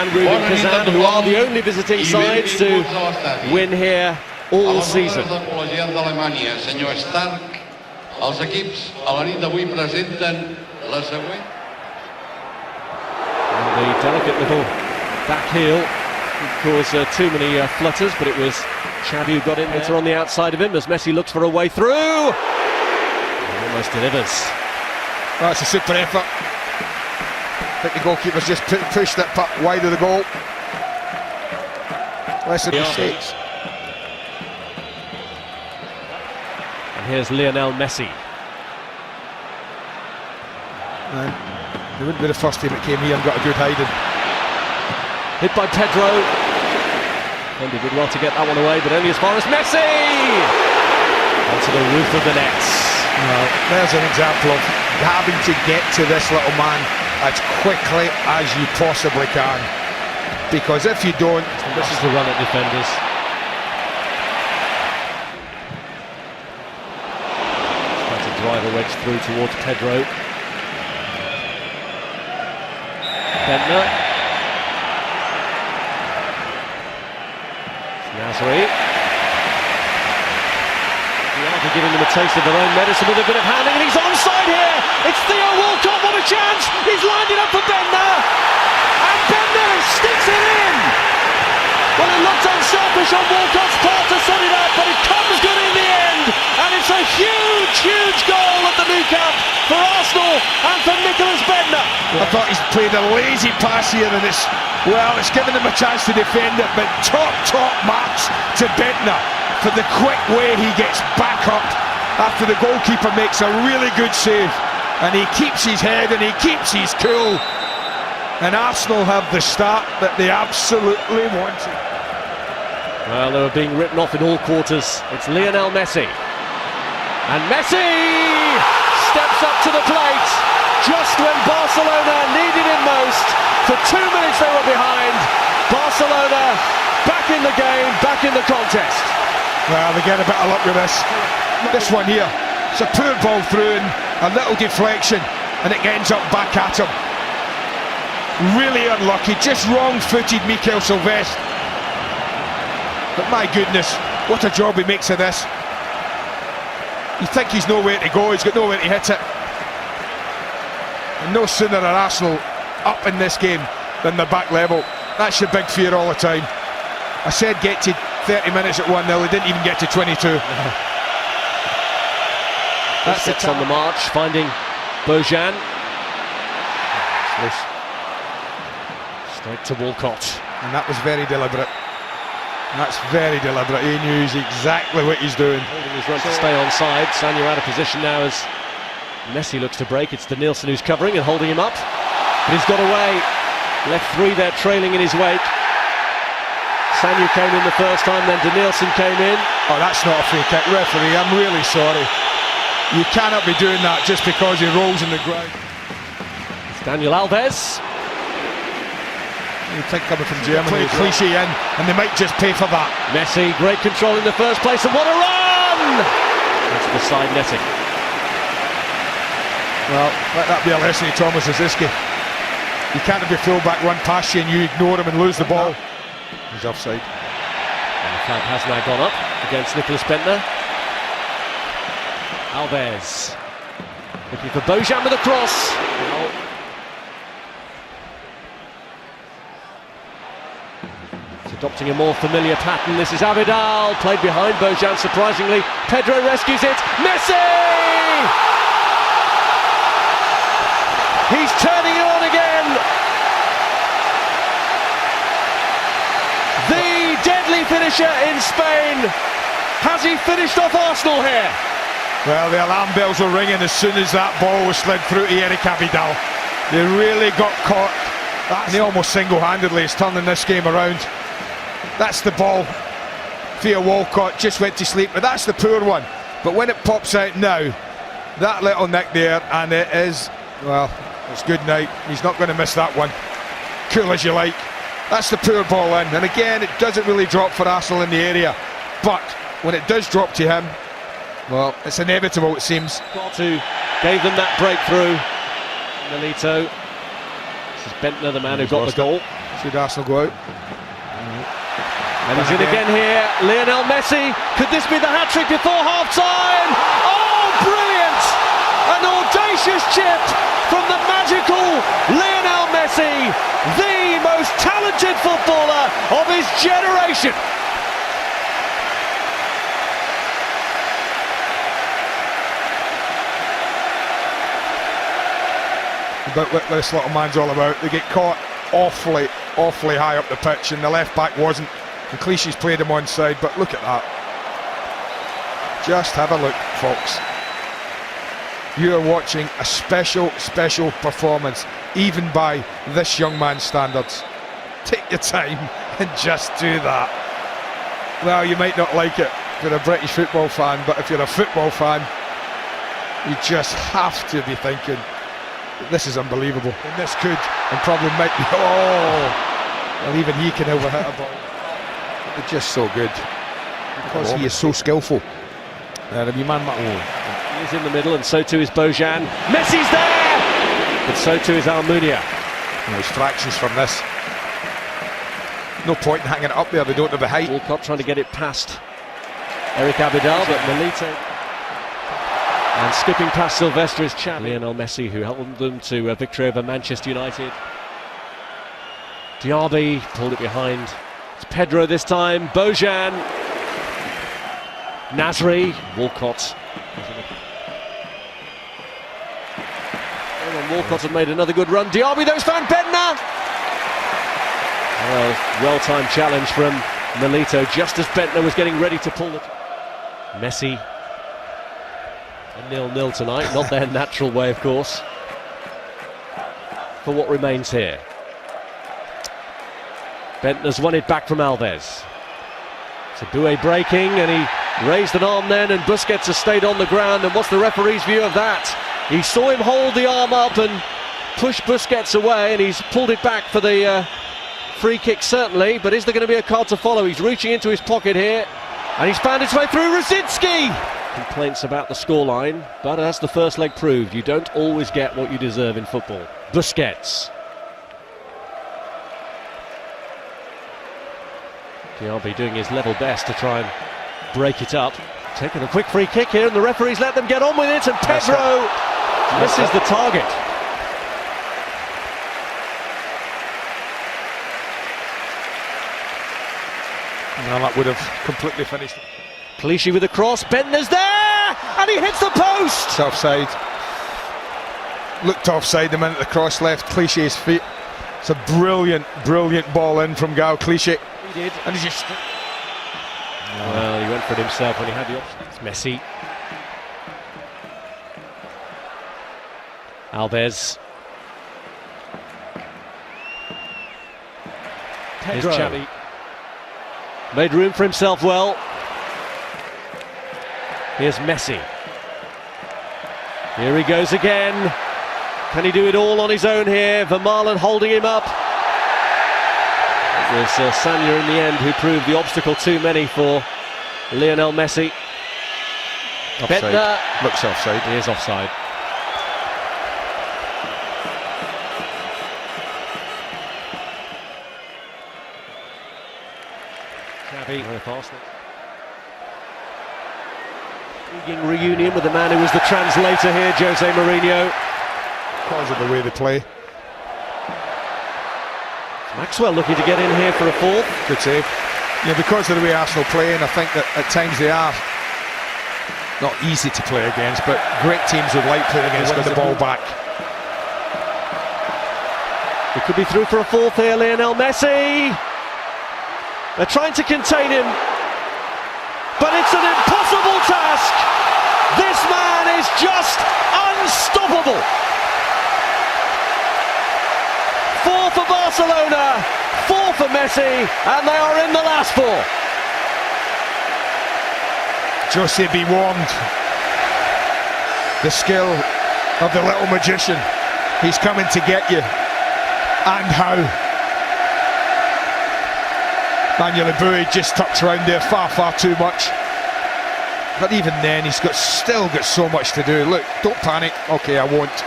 and Rubin Kazan, who are the only visiting sides to win here all season. The delicate little back heel didn't cause too many flutters, but it was Xavi who got in there on the outside of him as Messi looks for a way through. And almost delivers. Well, that's a super effort. I think the goalkeeper's just pushed that puck wide of the goal. Less of mistakes. And here's Lionel Messi. It wouldn't be the first time it came here and got a good hiding. Hit by Pedro. And he did well to get that one away, but only as far as Messi! Onto the roof of the nets. Well, there's an example of having to get to this little man as quickly as you possibly can. Because if you don't... This is the run at defenders. Trying to drive a wedge through towards Pedro. Bentner. Nasri. The Arthur giving them a taste of their own medicine with a bit of handling, and he's onside here! It's Theo Walcott, what a chance! He's lined it up for Bentner! And Bentner sticks it in! Well, it looked unselfish on Walcott's part to set it up, but it comes good in the end! And it's a huge, huge goal at the Nou Camp for Arsenal and for Nicolas Bentner! I thought he's played a lazy pass here, and it's given him a chance to defend it, but top marks to Bentner for the quick way he gets back up after the goalkeeper makes a really good save, and he keeps his head and he keeps his cool, and Arsenal have the start that they absolutely wanted. Well, they were being written off in all quarters. It's Lionel Messi, and Messi steps up to the plate just when Barcelona needed him most. For 2 minutes they were behind. Barcelona back in the game, back in the contest. Well, they get a bit of luck with this. This one here, it's a poor ball through and a little deflection, and it ends up back at him. Really unlucky, just wrong-footed Mikel Silvestre. But my goodness, what a job he makes of this. You think he's nowhere to go, he's got nowhere to hit it. And no sooner are Arsenal up in this game than the back level. That's your big fear all the time. I said get to 30 minutes at 1-0, they didn't even get to 22. That's it on the march, finding Bojan. Straight to Walcott. And that was very deliberate. That's very deliberate. He knew exactly what he's doing. Holding his run to stay onside. Sanyo out of position now as Messi looks to break. It's Danielson who's covering and holding him up. But he's got away. Left three there trailing in his wake. Sanyo came in the first time, then Danielson came in. Oh, that's not a free kick. Referee, I'm really sorry. You cannot be doing that just because he rolls in the ground. It's Daniel Alves. You think coming from Germany, cliche in, and they might just pay for that. Messi, great control in the first place, and what a run! Into the side netting. Well, let that be a lesson to Thomas Ziski. You can't have your full-back run past you and you ignore him and lose the ball. He's offside. And the flag has now gone up against Nicolas Bentner. Alves looking for Bojan with a cross. It's adopting a more familiar pattern. This is Abidal, played behind Bojan surprisingly. Pedro rescues it. Messi! He's turning it on again. The deadly finisher in Spain. Has he finished off Arsenal here? Well, the alarm bells were ringing as soon as that ball was slid through to Eric Abidal. They really got caught. And he almost single-handedly is turning this game around. That's the ball. Theo Walcott just went to sleep, but that's the poor one. But when it pops out now, that little nick there, and it is, well, it's good night. He's not going to miss that one. Cool as you like. That's the poor ball in. And again, it doesn't really drop for Arsenal in the area. But when it does drop to him, well, it's inevitable, it seems. Who gave them that breakthrough. Melito. This is Bentner, the man who got the goal. Should Arsenal go out? And he's in again here, Lionel Messi. Could this be the hat-trick before half-time? Oh, brilliant! An audacious chip from the magical Lionel Messi, the most talented footballer of his generation. But what this little man's all about. They get caught awfully high up the pitch, and the left back wasn't. And Clichy's played him onside, but look at that. Just have a look, folks. You are watching a special performance, even by this young man's standards. Take your time and just do that. Well, you might not like it if you're a British football fan, but if you're a football fan, you just have to be thinking, this is unbelievable. And this could, and probably might be, well, even he can overhit a ball. They're just so good, because he is so skillful. He's in the middle, and so too is Bojan. Messi's there! But so too is Almunia. There's fractions from this. No point in hanging it up there, they don't have the height. Walcott trying to get it past Eric Abidal, but Milito. And skipping past Sylvester is Lionel Messi, who helped them to a victory over Manchester United. Diaby pulled it behind. It's Pedro this time. Bojan. Nasri. Walcott. And Walcott had made another good run. Diaby, those found Bednar. Well-timed challenge from Milito, just as Bentner was getting ready to pull it. Messi. A 0-0 tonight, not their natural way, of course, for what remains here. Bentner's won it back from Alves. Sabue breaking, and he raised an arm then, and Busquets has stayed on the ground. And what's the referee's view of that? He saw him hold the arm up and push Busquets away, and he's pulled it back for the free kick, certainly. But is there going to be a card to follow? He's reaching into his pocket here, and he's found his way through. Rosicki! Complaints about the scoreline, but as the first leg proved, you don't always get what you deserve in football. Busquets. Diaby doing his level best to try and break it up. Taking a quick free kick here, and the referees let them get on with it, and Pedro misses the target. And that would have completely finished. Clichy with a cross, Bentner's there, and he hits the post! It's offside. Looked offside the minute the cross left Clichy's feet. It's a brilliant ball in from Gal Clichy. He did. And he's just... Well, he went for it himself when he had the option. It's Messi. Alves. Here's Xavi. Made room for himself well. Here's Messi. Here he goes again. Can he do it all on his own here? Vermaelen holding him up. It was Sanya in the end who proved the obstacle too many for Lionel Messi. Offside. Bentner. Looks offside. He is offside. Xavi. Intriguing reunion with the man who was the translator here, Jose Mourinho. Because of the way they play. Maxwell looking to get in here for a fourth. Good save. Yeah, because of the way Arsenal play, and I think that at times they are not easy to play against, but great teams would like playing against with the ball back. It could be through for a fourth here, Lionel Messi. They're trying to contain him, but it's an impossible task. This man is just unstoppable. 4 for Barcelona, 4 for Messi, and they are in the last 4. Jose, be warned. The skill of the little magician. He's coming to get you. And how? Manuel Abui just tucks around there far too much. But even then, he's still got so much to do. Look, don't panic. Okay, I won't.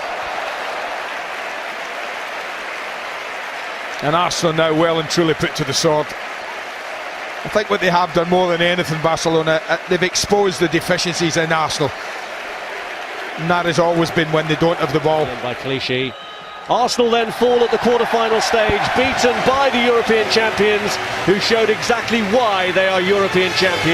And Arsenal now well and truly put to the sword. I think what they have done more than anything, Barcelona, they've exposed the deficiencies in Arsenal. And that has always been when they don't have the ball. By Clichy. Arsenal then fall at the quarter-final stage, beaten by the European champions, who showed exactly why they are European champions.